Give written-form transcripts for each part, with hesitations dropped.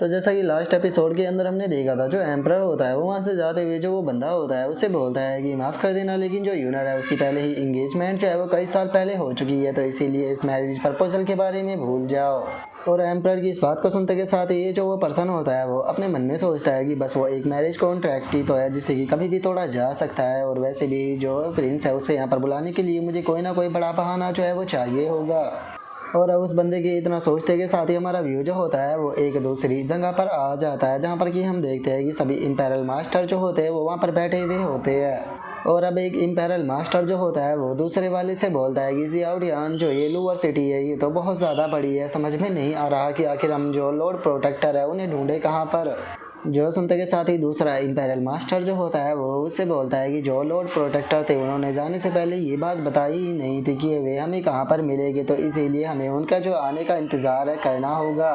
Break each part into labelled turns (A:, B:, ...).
A: तो जैसा कि लास्ट एपिसोड के अंदर हमने देखा था, जो एम्परर होता है वो वहाँ से जाते हुए जो वो बंदा होता है उससे बोलता है कि माफ़ कर देना, लेकिन जो यूनर है उसकी पहले ही इंगेजमेंट जो है वो कई साल पहले हो चुकी है, तो इसीलिए इस मैरिज प्रपोजल के बारे में भूल जाओ। और एम्परर की इस बात को सुनते के साथ ये जो वो पर्सन होता है वो अपने मन में सोचता है कि बस वो एक मैरिज कॉन्ट्रैक्ट ही तो है जिसे कि कभी भी तोड़ा जा सकता है, और वैसे भी जो प्रिंस है उसे यहाँ पर बुलाने के लिए मुझे कोई ना कोई बड़ा बहाना जो है वो चाहिए होगा। और उस बंदे के इतना सोचते के साथ ही हमारा व्यू जो होता है वो एक दूसरी जगह पर आ जाता है, जहाँ पर कि हम देखते हैं कि सभी इम्पेरल मास्टर जो होते हैं वो वहाँ पर बैठे हुए होते हैं। और अब एक इम्पेरल मास्टर जो होता है वो दूसरे वाले से बोलता है कि जियाउडियान, जो ये लोअर सिटी है ये तो बहुत ज़्यादा बड़ी है, समझ में नहीं आ रहा कि आखिर हम जो लॉर्ड प्रोटेक्टर है उन्हें ढूंढे कहाँ पर। जो सुनते के साथ ही दूसरा इम्पेरियल मास्टर जो होता है वो उससे बोलता है कि जो लॉर्ड प्रोटेक्टर थे उन्होंने जाने से पहले ये बात बताई ही नहीं थी कि वे हमें कहाँ पर मिलेंगे, तो इसीलिए हमें उनका जो आने का इंतज़ार है करना होगा।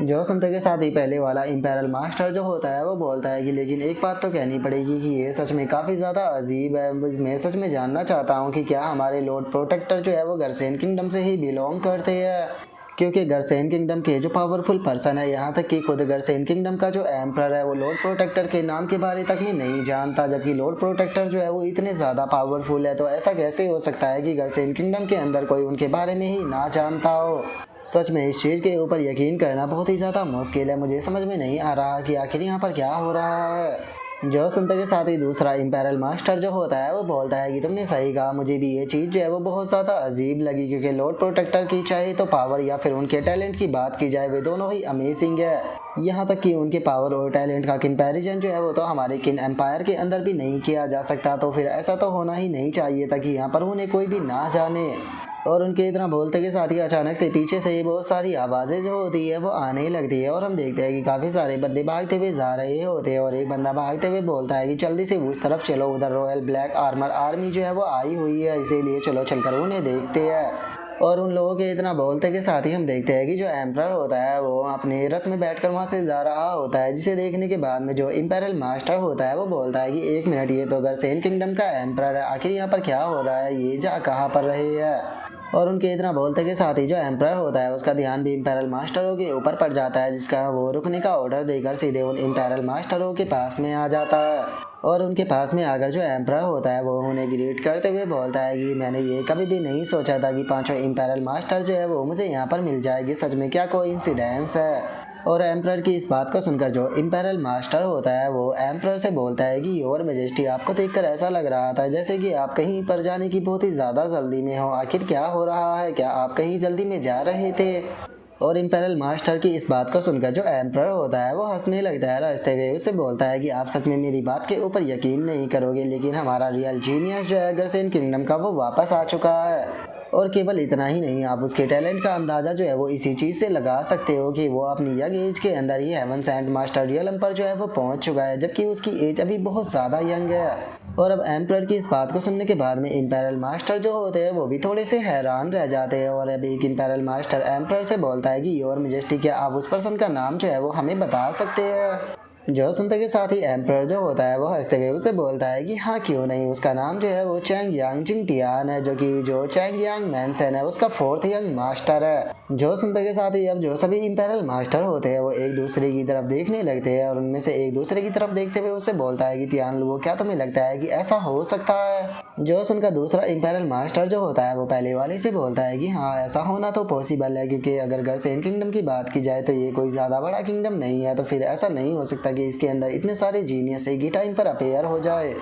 A: जो सुनते के साथ ही पहले वाला इम्पेरियल मास्टर जो होता है वो बोलता है कि लेकिन एक बात तो कहनी पड़ेगी कि ये सच में काफ़ी ज़्यादा अजीब है, मैं सच में जानना चाहता हूँ कि क्या हमारे लॉर्ड प्रोटेक्टर जो है वो गर्सेन किंगडम से ही बिलोंग करते हैं, क्योंकि गर्सेन किंगडम के जो पावरफुल पर्सन है, यहाँ तक कि खुद गर्सेन किंगडम का जो एम्परर है वो लॉर्ड प्रोटेक्टर के नाम के बारे तक में नहीं जानता, जबकि लॉर्ड प्रोटेक्टर जो है वो इतने ज़्यादा पावरफुल है। तो ऐसा कैसे हो सकता है कि गर्सेन किंगडम के अंदर कोई उनके बारे में ही ना जानता हो। सच में इस चीज़ के ऊपर यकीन करना बहुत ही ज़्यादा मुश्किल है, मुझे समझ में नहीं आ रहा कि आखिर यहाँ पर क्या हो रहा है। जो सुनते के साथ ही दूसरा इम्पेरियल मास्टर जो होता है वो बोलता है कि तुमने सही कहा, मुझे भी ये चीज़ जो है वो बहुत ज़्यादा अजीब लगी, क्योंकि लॉर्ड प्रोटेक्टर की चाहे तो पावर या फिर उनके टैलेंट की बात की जाए वे दोनों ही अमेजिंग है। यहाँ तक कि उनके पावर और टैलेंट का कंपैरिजन जो है वो तो हमारे किन एम्पायर के अंदर भी नहीं किया जा सकता, तो फिर ऐसा तो होना ही नहीं चाहिए था कि यहाँ पर उन्हें कोई भी ना जाने। और उनके इतना बोलते के साथ ही अचानक से पीछे से ही बहुत सारी आवाज़ें जो होती है वो आने ही लगती है, और हम देखते हैं कि काफ़ी सारे बंदे भागते हुए जा रहे होते हैं, और एक बंदा भागते हुए बोलता है कि जल्दी से उस तरफ चलो, उधर रॉयल ब्लैक आर्मर आर्मी जो है वो आई हुई है, इसीलिए चलो चलकर उन्हें देखते हैं। और उन लोगों के इतना बोलते के साथ ही हम देखते हैं कि जो एम्परर होता है वो अपने रथ में बैठकर वहाँ से जा रहा होता है, जिसे देखने के बाद में जो इम्पेरियल मास्टर होता है वो बोलता है कि एक मिनट, ये तो गर्सेन किंगडम का एम्परर है, आखिर यहाँ पर क्या हो रहा है, ये जा कहाँ पर रहे है। और उनके इतना बोलते के साथ ही जो एम्परर होता है उसका ध्यान भी इम्पेरियल मास्टरों के ऊपर पड़ जाता है, जिसका वो रुकने का ऑर्डर देकर सीधे उन इम्पेरियल मास्टरों के पास में आ जाता है। और उनके पास में आकर जो एम्परर होता है वो उन्हें ग्रीट करते हुए बोलता है कि मैंने ये कभी भी नहीं सोचा था कि पांचों इम्पेरियल मास्टर जो है वो मुझे यहाँ पर मिल जाएगी, सच में क्या कोइंसिडेंस है। और एम्परर की इस बात को सुनकर जो इम्पेरियल मास्टर होता है वो एम्परर से बोलता है कि योर मेजेस्टी, आपको देखकर ऐसा लग रहा था जैसे कि आप कहीं पर जाने की बहुत ही ज़्यादा जल्दी में हो, आखिर क्या हो रहा है, क्या आप कहीं जल्दी में जा रहे थे। और इम्पेरियल मास्टर की इस बात को सुनकर जो एम्परर होता है वो हंसने लगता है, हंसते हुए उसे बोलता है कि आप सच में मेरी बात के ऊपर यकीन नहीं करोगे, लेकिन हमारा रियल जीनियस जो है गर्सेन किंगडम का वो वापस आ चुका है। और केवल इतना ही नहीं, आप उसके टैलेंट का अंदाज़ा जो है वो इसी चीज़ से लगा सकते हो कि वो अपनी यंग एज के अंदर ही हेवन सेंट मास्टर रियलम पर जो है वो पहुंच चुका है, जबकि उसकी एज अभी बहुत ज़्यादा यंग है। और अब एम्परर की इस बात को सुनने के बाद में इम्पेरियल मास्टर जो होते हैं वो भी थोड़े से हैरान रह जाते हैं, और अब एक इम्पेरियल मास्टर एम्परर से बोलता है कि योर मेजेस्टी, क्या आप उस पर्सन का नाम जो है वो हमें बता सकते हैं। जो सुनते के साथ ही एम्परर जो होता है वो हंसते हुए उसे बोलता है कि हाँ क्यों नहीं, उसका नाम जो है वो चैंग यांग जिंगटियान है, जो कि जो चैंग यांग मैनसन है उसका फोर्थ यंग मास्टर है। जो सुनते के साथ ही अब जो सभी इम्पेरियल मास्टर होते हैं वो एक दूसरे की तरफ देखने लगते हैं, और उनमें से एक दूसरे की तरफ देखते हुए उसे बोलता है कि तियान लुओ, क्या तुम्हें लगता है कि ऐसा हो सकता है। जो सुनकर दूसरा इम्पेरियल मास्टर जो होता है वो पहले वाले से बोलता है कि हाँ ऐसा होना तो पॉसिबल है, क्योंकि अगर गर्सेन किंगडम की बात की जाए तो ये कोई ज़्यादा बड़ा किंगडम नहीं है, तो फिर ऐसा नहीं हो सकता कि इसके अंदर इतने सारे जीनियस एक ही टाइम पर अपेयर हो जाए।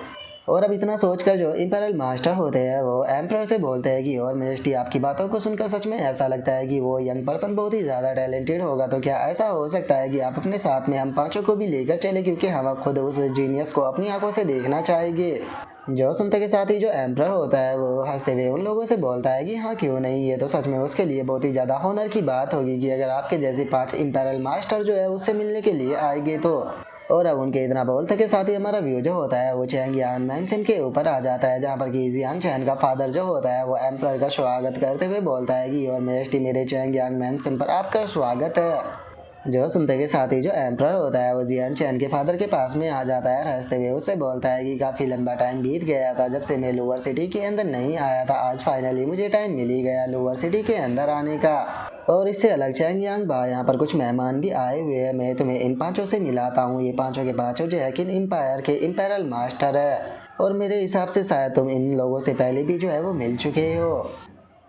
A: और अब इतना सोचकर जो इम्पेरियल मास्टर होते हैं वो एम्परर से बोलते हैं कि और मेजेस्टी, आपकी बातों को सुनकर सच में ऐसा लगता है कि वो यंग पर्सन बहुत ही ज़्यादा टैलेंटेड होगा, तो क्या ऐसा हो सकता है कि आप अपने साथ में हम पांचों को भी लेकर चले, क्योंकि हम खुद उस जीनियस को अपनी आंखों से देखना चाहेंगे। जो सुनते के साथ ही जो एम्परर होता है वो हंसते हुए उन लोगों से बोलता है कि हाँ क्यों नहीं, ये तो सच में उसके लिए बहुत ही ज़्यादा ऑनर की बात होगी कि अगर आपके जैसे 5 इम्पेरियल मास्टर जो है उससे मिलने के लिए आएंगे तो। और अब उनके इतना बोलते के साथ ही हमारा व्यू जो होता है वो चैंग यान मैनसन के ऊपर आ जाता है, जहाँ पर कि जियांग चैन का फादर जो होता है वो एम्परर का स्वागत करते हुए बोलता है कि और मेजेस्टी, मेरे चैंग यांग मैनसन पर आपका स्वागत है। जो सुनते के साथ ही जो एम्प्रर होता है वो जियान चैन के फादर के पास में आ जाता है। हंसते हुए उससे बोलता है कि काफ़ी लंबा टाइम बीत गया था जब से मैं लोअर सिटी के अंदर नहीं आया था। आज फाइनली मुझे टाइम मिल ही गया लोअर सिटी के अंदर आने का। और इससे अलग चैंग यांग बा, यहाँ पर कुछ मेहमान भी आए हुए हैं। मैं तुम्हें इन पांचों से मिलाता हूँ। ये पांचों के पांचों जो है कि एम्पायर के इम्पेरल मास्टर है। और मेरे हिसाब से शायद तुम इन लोगों से पहले भी जो है वो मिल चुके हो।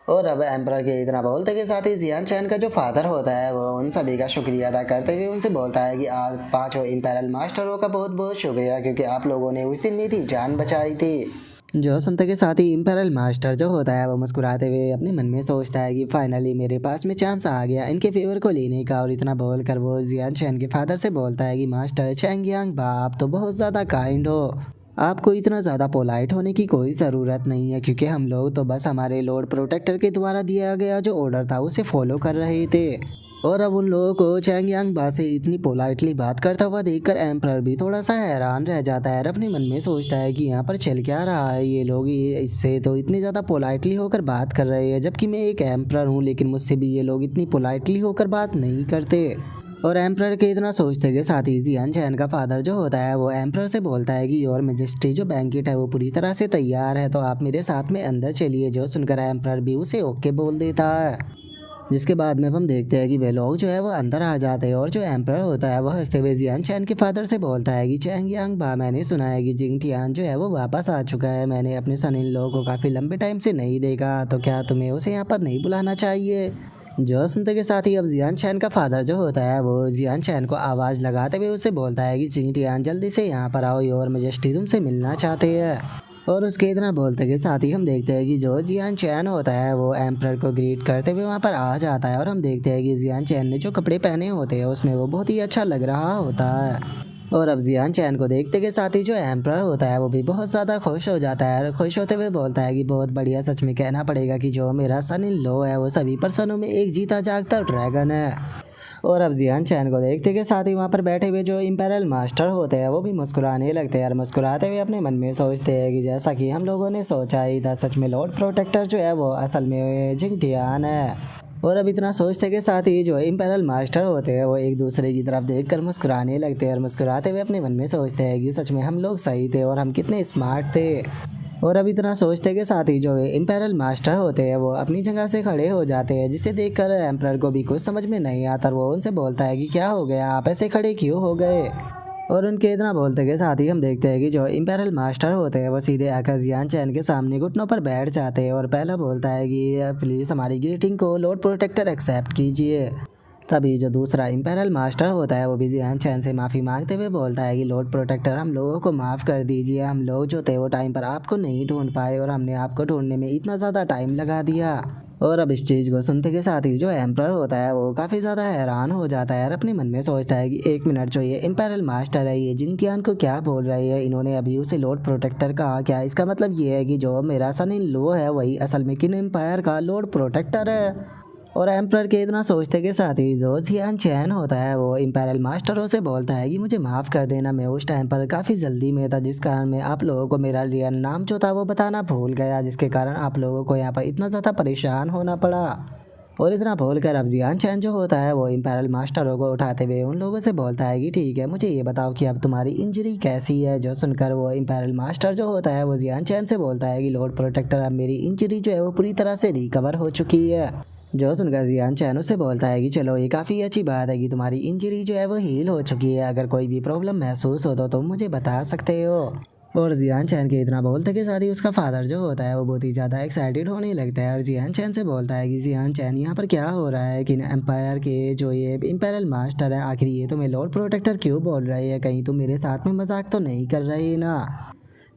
A: और अब एम्परर के इतना बोलते के साथ ही जियान चैन का जो फादर होता है वो उन सभी का शुक्रिया अदा करते हुए उनसे बोलता है कि आप पांचों इम्पेरल मास्टरों का बहुत बहुत शुक्रिया, क्योंकि आप लोगों ने उस दिन मेरी जान बचाई थी। जो सुनते के साथ ही इम्पेरल मास्टर जो होता है वो मुस्कुराते हुए अपने मन में सोचता है कि फाइनली मेरे पास में चांस आ गया इनके फेवर को लेने का। और इतना बोल कर वो जियान चैन के फादर से बोलता है कि मास्टर चैंग यांग बा, आप तो बहुत ज़्यादा काइंड हो। आपको इतना ज़्यादा पोलाइट होने की कोई ज़रूरत नहीं है, क्योंकि हम लोग तो बस हमारे लॉर्ड प्रोटेक्टर के द्वारा दिया गया जो ऑर्डर था उसे फॉलो कर रहे थे। और अब उन लोगों को चैंग यांग बा से इतनी पोलाइटली बात करता हुआ देखकर एम्परर भी थोड़ा सा हैरान रह जाता है और अपने मन में सोचता है कि यहाँ पर चल क्या रहा है। ये लोग ये इससे तो इतनी ज़्यादा पोलाइटली होकर बात कर रहे हैं, जबकि मैं एक एम्परर हूँ, लेकिन मुझसे भी ये लोग इतनी पोलाइटली होकर बात नहीं करते। और एम्परर के इतना सोचते के साथ ही जियान चैन का फादर जो होता है वो एम्परर से बोलता है कि योर मेजेस्टी जो बैंकेट है वो पूरी तरह से तैयार है, तो आप मेरे साथ में अंदर चलिए। जो सुनकर एम्परर भी उसे ओके बोल देता है। जिसके बाद में हम देखते हैं कि वे लोग जो है वो अंदर आ जाते हैं और जो एम्परर होता है वो हंसते हुए जियान चैन के फादर से बोलता है कि चैंग यांग बा, मैंने सुना है कि जिंग टियान जो है वो वापस आ चुका है। मैंने अपने सन इन लोगों को काफ़ी लंबे टाइम से नहीं देखा, तो क्या तुम्हें उसे यहाँ पर नहीं बुलाना चाहिए। जो सुनते के साथ ही अब जियान चैन का फादर जो होता है वो जियान चैन को आवाज़ लगाते हुए उसे बोलता है कि जिंग टियान जल्दी से यहाँ पर आओ, योर मेजेस्टी तुमसे मिलना चाहते हैं। और उसके इतना बोलते के साथ ही हम देखते हैं कि जो जियान चैन होता है वो एम्परर को ग्रीट करते हुए वहाँ पर आ जाता है। और हम देखते हैं कि जियान चैन ने जो कपड़े पहने होते हैं उसमें वो बहुत ही अच्छा लग रहा होता है। और अब जियान चैन को देखते के साथ ही जो एम्परर होता है वो भी बहुत ज़्यादा खुश हो जाता है और खुश होते हुए बोलता है कि बहुत बढ़िया, सच में कहना पड़ेगा कि जो मेरा सन इन लॉ है वो सभी पर्सनों में एक जीता जागता ड्रैगन है। और अब जियान चैन को देखते के साथ ही वहाँ पर बैठे हुए जो इम्पेरल मास्टर होते हैं वो भी मुस्कुराने लगते हैं और मुस्कुराते हुए अपने मन में सोचते हैं कि जैसा कि हम लोगों ने सोचा ही था, सच में लॉर्ड प्रोटेक्टर जो है वो असल में जिंग टियान है। और अब इतना सोचते के साथ ही जो इम्पेरल मास्टर होते हैं वो एक दूसरे की तरफ देखकर मुस्कुराने लगते हैं और मुस्कुराते हुए अपने मन में सोचते हैं कि सच में हम लोग सही थे और हम कितने स्मार्ट थे। और अब इतना सोचते के साथ ही जो इम्पेरल मास्टर होते हैं वो अपनी जगह से खड़े हो जाते हैं, जिसे देखकर एम्परर को भी कुछ समझ में नहीं आता। वो उनसे बोलता है कि क्या हो गया, आप ऐसे खड़े क्यों हो गए। और उनके इतना बोलते के साथ ही हम देखते हैं कि जो इम्पेरल मास्टर होते हैं वो सीधे आकर जियान चैन के सामने घुटनों पर बैठ जाते हैं और पहला बोलता है कि प्लीज़ हमारी ग्रीटिंग को लॉर्ड प्रोटेक्टर एक्सेप्ट कीजिए। तभी जो दूसरा इम्पेरल मास्टर होता है वो भी जियान चैन से माफ़ी मांगते हुए बोलता है कि लॉर्ड प्रोटेक्टर हम लोगों को माफ़ कर दीजिए, हम लोग जो थे वो टाइम पर आपको नहीं ढूंढ पाए और हमने आपको ढूंढने में इतना ज़्यादा टाइम लगा दिया। और अब इस चीज़ को सुनते के साथ ही जो एम्परर होता है वो काफ़ी ज़्यादा हैरान हो जाता है और अपने मन में सोचता है कि एक मिनट, जो ये इम्पेरल मास्टर है ये जिंग टियान को क्या बोल रही है, इन्होंने अभी उसे लॉर्ड प्रोटेक्टर कहा क्या। इसका मतलब ये है कि जो मेरा सन इन लॉ है वही असल में किन एम्पायर का लॉर्ड प्रोटेक्टर है। और एम्परर के इतना सोचते के साथ ही जो जियान चैन होता है वो इम्पेरल मास्टरों से बोलता है कि मुझे माफ़ कर देना, मैं उस टाइम पर काफ़ी जल्दी में था, जिस कारण मैं आप लोगों को मेरा रियल नाम जो था वो बताना भूल गया, जिसके कारण आप लोगों को यहाँ पर इतना ज़्यादा परेशान होना पड़ा। और इतना बोल कर अब जियान चैन जो होता है वो इम्पेरल मास्टरों को उठाते हुए उन लोगों से बोलता है कि ठीक है, मुझे ये बताओ कि अब तुम्हारी इंजरी कैसी है। जो सुनकर वो इम्पेरल मास्टर जो होता है वो जियान चैन से बोलता है कि लॉर्ड प्रोटेक्टर, अब मेरी इंजरी जो है वो पूरी तरह से रिकवर हो चुकी है। जो सुनकर जियान चैन से बोलता है कि चलो ये काफ़ी अच्छी बात है कि तुम्हारी इंजरी जो है वो हील हो चुकी है, अगर कोई भी प्रॉब्लम महसूस हो तो तुम मुझे बता सकते हो। और जियान चैन के इतना बोलते के साथ ही उसका फादर जो होता है वो बहुत ही ज़्यादा एक्साइटेड होने लगता है और जियान चैन से बोलता है कि जियान चैन, यहाँ पर क्या हो रहा है कि एम्पायर के जो ये इम्पेरल मास्टर है, आखिर ये तुम्हें लॉर्ड प्रोटेक्टर क्यों बोल रहे हैं, कहीं तुम मेरे साथ में मजाक तो नहीं कर रही ना।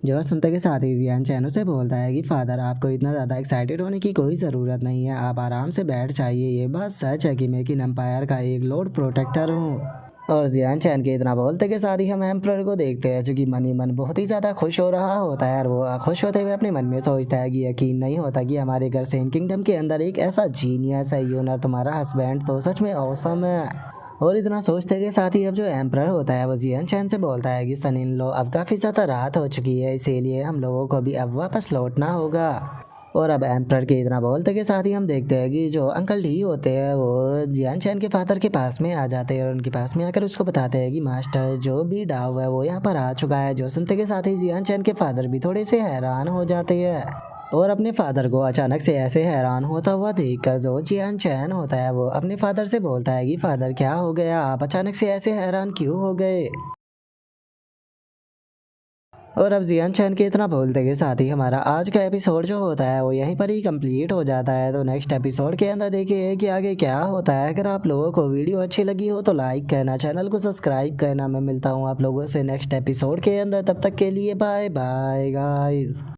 A: जो सुनते के साथ ही जियान चैन उसे बोलता है कि फादर, आपको इतना ज़्यादा एक्साइटेड होने की कोई ज़रूरत नहीं है, आप आराम से बैठ जाइए। ये बात सच है कि मैं किन एम्पायर का एक लॉर्ड प्रोटेक्टर हूँ। और जियान चैन के इतना बोलते के साथ ही हम एम्परर को देखते हैं, जो कि मन ही मन बहुत ही ज़्यादा खुश हो रहा होता है और वो खुश होते हुए अपने मन में सोचता है कि यकीन नहीं होता कि हमारे घर सेन किंगडम के अंदर एक ऐसा जीनियस है। यूनर तुम्हारा हस्बैंड तो सच में ऑसम है। और इतना सोचते के साथ ही अब जो एम्परर होता है वो जियान चैन से बोलता है कि सन इन लॉ, अब काफ़ी ज़्यादा रात हो चुकी है, इसीलिए हम लोगों को भी अब वापस लौटना होगा। और अब एम्प्रर के इतना बोलते के साथ ही हम देखते हैं कि जो अंकल डी होते हैं वो जियान चैन के फादर के पास में आ जाते हैं और उनके पास में आकर उसको बताते हैं कि मास्टर जो भी डाव है वो यहाँ पर आ चुका है। जो सुनते के साथ ही जियान चैन के फादर भी थोड़े से हैरान हो जाते हैं और अपने फादर को अचानक से ऐसे हैरान होता हुआ देखकर जो जियान चैन होता है वो अपने फादर से बोलता है कि फादर क्या हो गया, आप अचानक से ऐसे हैरान क्यों हो गए। और अब जियान चैन के इतना बोलते के साथ ही हमारा आज का एपिसोड जो होता है वो यहीं पर ही कंप्लीट हो जाता है। तो नेक्स्ट एपिसोड के अंदर देखिए कि आगे क्या होता है। अगर आप लोगों को वीडियो अच्छी लगी हो तो लाइक करना, चैनल को सब्सक्राइब करना। मैं मिलता हूँ आप लोगों से नेक्स्ट एपिसोड के अंदर, तब तक के लिए बाय बाय गाइस।